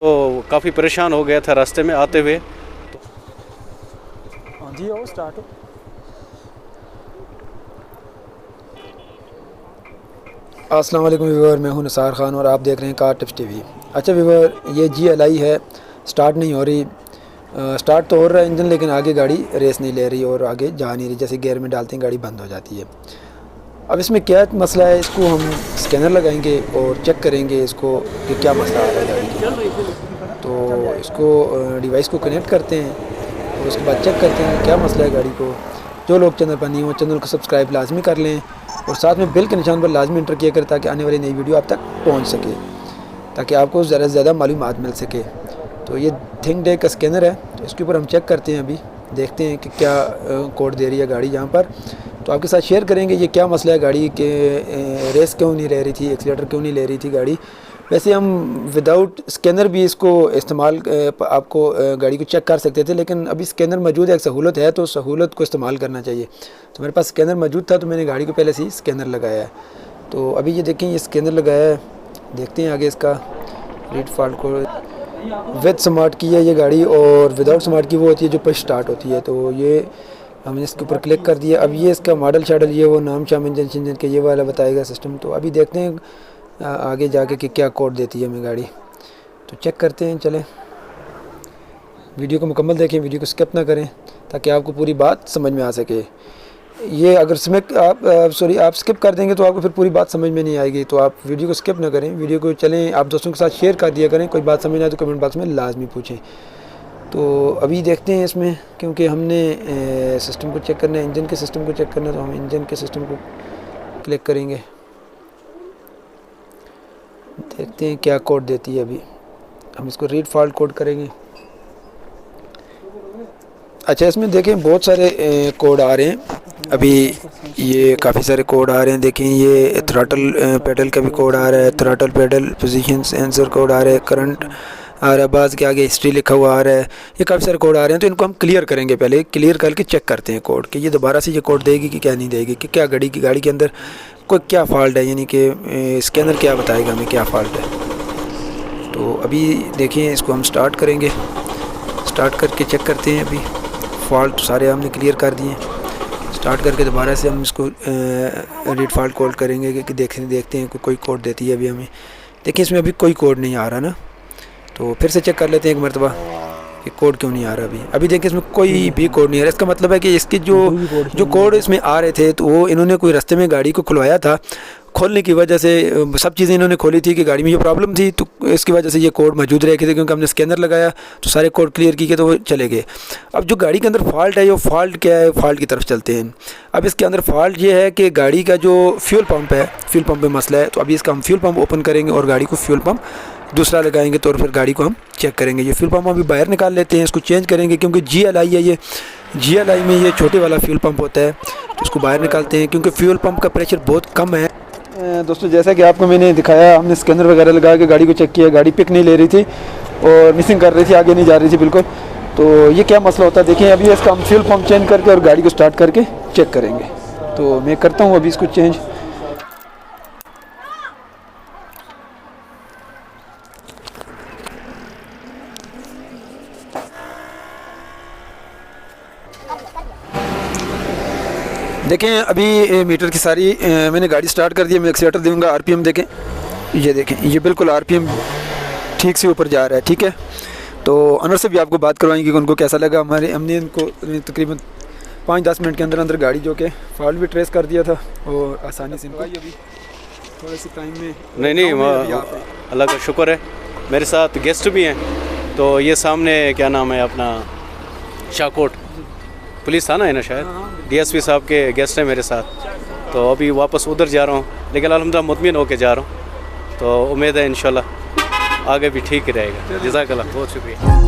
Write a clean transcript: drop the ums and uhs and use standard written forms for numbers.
तो काफ़ी परेशान हो गया था रास्ते में आते हुए। हाँ जी, आओ स्टार्ट हो। अस्सलाम वालेकुम व्यूवर, मैं हूं निसार ख़ान और आप देख रहे हैं कार टिप्स टीवी। अच्छा व्यूवर, ये GLI है, स्टार्ट नहीं हो रही। स्टार्ट तो हो रहा है इंजन, लेकिन आगे गाड़ी रेस नहीं ले रही और आगे जा नहीं रही। जैसे गियर में डालते हैं गाड़ी बंद हो जाती है। अब इसमें क्या मसला है, इसको हम स्कैनर लगाएंगे और चेक करेंगे इसको कि क्या मसला आ रहा है गाड़ी की। तो इसको डिवाइस को कनेक्ट करते हैं और उसके बाद चेक करते हैं क्या मसला है गाड़ी को। जो लोग चैनल पर नहीं हो, चैनल को सब्सक्राइब लाजमी कर लें और साथ में बेल के निशान पर लाजमी इंटर किया करें ताकि आने वाली नई वीडियो आप तक पहुंच सके, ताकि आपको ज़्यादा से ज़्यादा मालूमात मिल सके। तो ये थिंकडेक का स्कैनर है, तो इसके ऊपर हम चेक करते हैं। अभी देखते हैं कि क्या कोड दे रही है गाड़ी यहाँ पर। तो आपके साथ शेयर करेंगे ये क्या मसला है गाड़ी के, रेस क्यों नहीं ले रही थी, एक्सीलेटर क्यों नहीं ले रही थी गाड़ी। वैसे हम विदाउट स्कैनर भी इसको इस्तेमाल आपको गाड़ी को चेक कर सकते थे, लेकिन अभी स्कैनर मौजूद है, एक सहूलत है, तो सहूलत को इस्तेमाल करना चाहिए। तो मेरे पास स्कैनर मौजूद था तो मैंने गाड़ी को पहले से ही स्कैनर लगाया है। तो अभी ये देखें, ये स्कैनर लगाया है। देखते हैं आगे इसका रीड फॉल्ट को। विद स्मार्ट की है ये गाड़ी और विदाउट स्मार्ट की वो होती है जो पुश स्टार्ट होती है। तो ये हमने इसके ऊपर क्लिक कर दिया। अब ये इसका मॉडल शाडल ये वो नाम शाम इंजन के ये वाला बताएगा सिस्टम। तो अभी देखते हैं आगे जाके कि क्या कोड देती है हमें गाड़ी। तो चेक करते हैं। चलें, वीडियो को मुकम्मल देखें, वीडियो को स्किप ना करें ताकि आपको पूरी बात समझ में आ सके। ये अगर आप स्किप कर देंगे तो आपको फिर पूरी बात समझ में नहीं आएगी। तो आप वीडियो को स्किप ना करें, वीडियो को चलें, आप दोस्तों के साथ शेयर कर दिया करें। कोई बात समझ आए तो कमेंट बॉक्स में लाजमी पूछें। तो अभी देखते हैं इसमें, क्योंकि हमने सिस्टम को चेक करना है, इंजन के सिस्टम को चेक करना है, तो हम इंजन के सिस्टम को क्लिक करेंगे। देखते हैं क्या कोड देती है। अभी हम इसको रीड फॉल्ट कोड करेंगे। अच्छा, इसमें देखें बहुत सारे कोड आ रहे हैं। अभी ये काफ़ी सारे कोड आ रहे हैं। देखें, ये थ्रॉटल पेडल का भी कोड आ रहा है, throttle pedal position sensor code आ रहा है, करंट आ रहा है, बाज़ के आगे हिस्ट्री लिखा हुआ आ रहा है। ये काफ़ी सारे कोड आ रहे हैं, तो इनको हम क्लियर करेंगे। पहले क्लियर करके चेक करते हैं कोड कि ये दोबारा से ये कोड देगी कि क्या नहीं देगी, कि क्या गाड़ी के अंदर कोई क्या फ़ॉल्ट है, यानी कि स्कैनर क्या बताएगा हमें क्या फ़ॉल्ट है। तो अभी देखिए, इसको हम स्टार्ट करेंगे। स्टार्ट करके चेक करते हैं। अभी फ़ॉल्ट सारे हमने क्लियर कर दिए। स्टार्ट करके दोबारा से हम इसको रीड फॉल्ट कोड करेंगे कि देखते हैं कोई कोड देती है अभी हमें। देखिए, इसमें अभी कोई कोड नहीं आ रहा ना, तो फिर से चेक कर लेते हैं एक मरतबा कि कोड क्यों नहीं आ रहा अभी देखिए, इसमें कोई भी कोड नहीं आ रहा। इसका मतलब है कि इसके जो कोड इसमें आ रहे थे, तो वो इन्होंने कोई रास्ते में गाड़ी को खुलवाया था। खोलने की वजह से सब चीज़ें इन्होंने खोली थी कि गाड़ी में ये प्रॉब्लम थी, तो इसकी वजह से ये कोड मौजूद रहे थे। क्योंकि हमने स्कैनर लगाया तो सारे कोड क्लियर किए तो वो चले गए। अब जो गाड़ी के अंदर फॉल्ट है, ये फॉल्ट क्या है, फॉल्ट की तरफ चलते हैं। अब इसके अंदर फॉल्ट ये है कि गाड़ी का जो फ्यूल पंप है, फ्यूल पंप में मसला है। तो अभी इसका हम फ्यूल पंप ओपन करेंगे और गाड़ी को फ्यूल पंप दूसरा लगाएंगे, तो फिर गाड़ी को हम चेक करेंगे। ये फ्यूल पंप अभी बाहर निकाल लेते हैं, इसको चेंज करेंगे क्योंकि GLI है। ये GLI में ये छोटे वाला फ्यूल पंप होता है, तो इसको बाहर निकालते हैं क्योंकि फ्यूल पंप का प्रेशर बहुत कम है। दोस्तों, जैसा कि आपको मैंने दिखाया, हमने स्कैनर वगैरह लगा के गाड़ी को चेक किया। गाड़ी पिक नहीं ले रही थी और मिसिंग कर रही थी, आगे नहीं जा रही थी बिल्कुल। तो ये क्या मसला होता है, देखिए अभी इसका हम फ्यूल पंप चेंज करके और गाड़ी को स्टार्ट करके चेक करेंगे। तो मैं करता हूँ अभी इसको चेंज। देखें, अभी मीटर की सारी मैंने गाड़ी स्टार्ट कर दी है। मैं एक्सीलेटर दूंगा, RPM देखें, ये देखें, ये बिल्कुल RPM ठीक से ऊपर जा रहा है। ठीक है, तो अनवर से भी आपको बात करवाएंगे कि उनको कैसा लगा। हमने इनको तकरीबन 5-10 मिनट के अंदर गाड़ी जो कि फॉल्ट भी ट्रेस कर दिया था और आसानी से इनको अभी थोड़े से टाइम में नहीं अल्लाह का शुक्र है। मेरे साथ गेस्ट भी हैं। तो ये सामने क्या नाम है अपना, शाहकोट पुलिस थाना है ना शायद, DSP साहब के गेस्ट हैं मेरे साथ। तो अभी वापस उधर जा रहा हूँ, लेकिन अल्हम्दुलिल्लाह मुतमिन होके जा रहा हूँ। तो उम्मीद है इंशाल्लाह आगे भी ठीक ही रहेगा। जज़ाकल्लाह, बहुत शुक्रिया।